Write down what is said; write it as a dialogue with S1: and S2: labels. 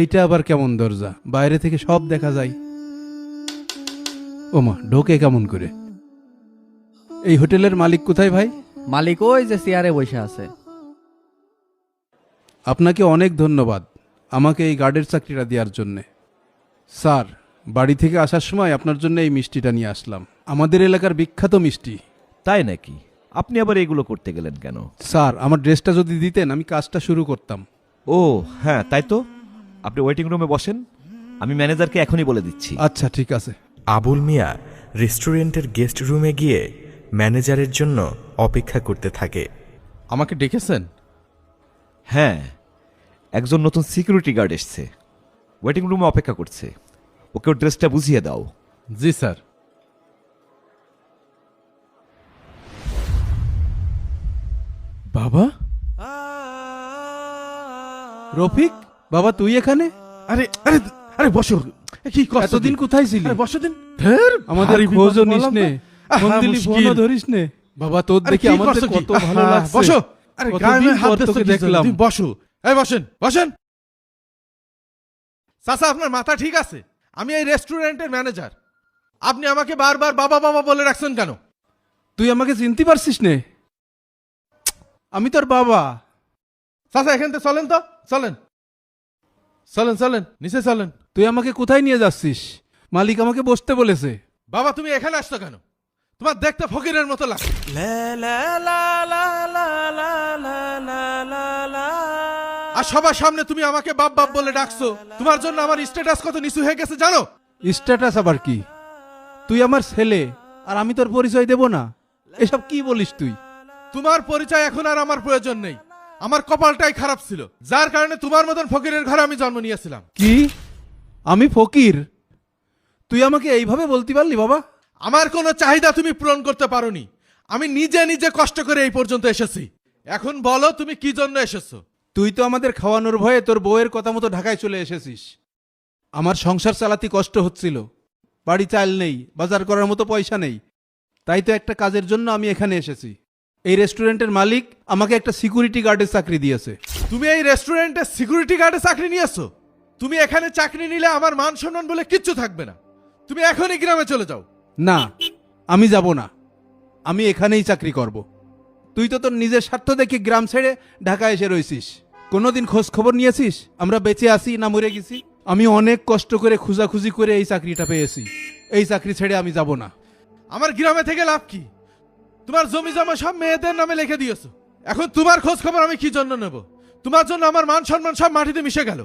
S1: এইটা আবার কেমন দরজা? বাইরে থেকে সব দেখা যায়। ওমা, ঢোকে কেমন করে? এই হোটেলের মালিক কোথায় ভাই?
S2: মালিক ওই যে চেয়ারে বসে আছে।
S1: আপনাকে অনেক ধন্যবাদ আমাকে এই গার্ডের চাকরিটা দেওয়ার জন্যে। স্যার, বাড়ি থেকে আসার সময় আপনার জন্য এই মিষ্টিটা নিয়ে আসলাম। আমাদের এলাকার বিখ্যাত মিষ্টি।
S3: তাই নাকি? আপনি আবার এগুলো করতে গেলেন কেন?
S1: স্যার, আমার ড্রেসটা যদি দিতেন আমি কাজটা শুরু করতাম।
S3: ও হ্যাঁ, তাই তো। আপনি ওয়েটিং রুমে বসেন, আমি ম্যানেজারকে এখনই বলে দিচ্ছি।
S1: আচ্ছা, ঠিক আছে।
S4: আবুল মিয়া রেস্টুরেন্টের গেস্ট রুমে গিয়ে ম্যানেজারের জন্য অপেক্ষা করতে থাকে।
S5: আমাকে ডেকেছেন?
S3: হ্যাঁ, একজন নতুন সিকিউরিটি গার্ড এসছে, ওয়েটিং রুমে অপেক্ষা করছে। ওকে ওর ড্রেসটা বুঝিয়ে দাও।
S5: জি স্যার। বাবা,
S1: রফিক বাবা, তুই এখানে?
S5: আরে আরে আরে বসো। কি করছো?
S1: এতদিন কোথায় ছিলি?
S5: আরে বসো দিন। ধের,
S1: আমাদের
S5: ভারী
S1: খোঁজও
S5: বিপদ
S1: নিস
S5: বললাম
S1: নে,
S5: তো।
S1: ফোন দিলি
S5: মুশকিল।
S1: ফোনও ধরিস নে। বাবা, তোর
S5: আরে
S1: দেখি
S5: কি
S1: আমাদের
S5: করছো কি?
S1: কত ভালো
S5: আহা,
S1: লাগছে।
S5: বসো। আরে
S1: কতদিন
S5: গায়ে হাত
S1: পর
S5: দিচ্ছ
S1: তোকে
S5: কি জন্য?
S1: দেখলাম।
S5: তুমি বসো। এই বসেন বসেন। চাচা, আপনার মাথা ঠিক আছে? আমি এই রেস্টুরেন্টের ম্যানেজার। আপনি আমাকে বারবার বাবা বাবা বলে রাখছেন কেন?
S1: তুই আমাকে চিনতে পারছিস নে? আমি তোর বাবা।
S5: চাচা, এখান থেকে চলেন তো, চলেন চলেন চলেন, নিচে চলেন।
S1: তুই আমাকে কোথায় নিয়ে যাচ্ছিস? মালিক আমাকে বসতে বলেছে।
S5: বাবা, তুমি এখানে আসছো কেন? তোমার দেখতে ফকিরের মতো লাগে। আর সবার সামনে তুমি আমাকে বাপ বাপ বলে ডাকছো। তোমার জন্য আমার স্ট্যাটাস কত নিচু হয়ে গেছে জানো?
S1: স্ট্যাটাস আবার কি? তুই আমার ছেলে আর আমি তোর পরিচয় দেব না? এসব কি বলিস তুই?
S5: তোমার পরিচয় এখন আর আমার প্রয়োজন নেই। আমার কপালটাই খারাপ ছিল, যার কারণে তোমার মতন ফকিরের ঘরে আমি জন্ম নিয়েছিলাম।
S1: কি? আমি ফকির? তুই আমাকে এইভাবে বলতে পারলি বাবা?
S5: আমার কোনো চাহিদা তুমি পূরণ করতে পারোনি। আমি নিজে নিজে কষ্ট করে এই পর্যন্ত এসেছি। এখন বলো তুমি কি জন্য এসেছো?
S1: তুই তো আমাদের খাওয়ানোর ভয়ে তোর বউয়ের কথা মতো ঢাকায় চলে এসেছিস। আমার সংসার চালাতে কষ্ট হচ্ছিল, বাড়ি চাল নেই, বাজার করার মতো পয়সা নেই। তাই তো একটা কাজের জন্য আমি এখানে এসেছি। এই রেস্টুরেন্টের মালিক আমাকে একটা সিকিউরিটি গার্ডের চাকরি দিয়েছে।
S5: তুমি এই রেস্টুরেন্টে সিকিউরিটি গার্ডে চাকরি নিয়েছো? তুমি এখানে চাকরি নিলে আমার মান সম্মান বলে কিচ্ছু থাকবে না। তুমি এখনই গ্রামে চলে যাও।
S1: না, আমি যাব না। আমি এখানেই চাকরি করব। তুই তো তোর নিজের স্বার্থ দেখে গ্রাম ছেড়ে ঢাকা এসে রইছিস। কোনোদিন খোঁজ খবর নিয়েছিস আমরা বেঁচে আছি না মরে গেছি? আমি অনেক কষ্ট করে খোঁজাখুঁজি করে এই চাকরিটা পেয়েছি। এই চাকরি ছেড়ে আমি যাব না।
S5: আমার গ্রামে থেকে লাভ কি? তোমার জমি জমা সব মেয়েদের নামে লিখে দিয়েছো। এখন তোমার খোঁজ খবর আমি কি জন্য নেব? তোমার জন্য আমার মান সম্মান সব মাটিতে মিশে গেল।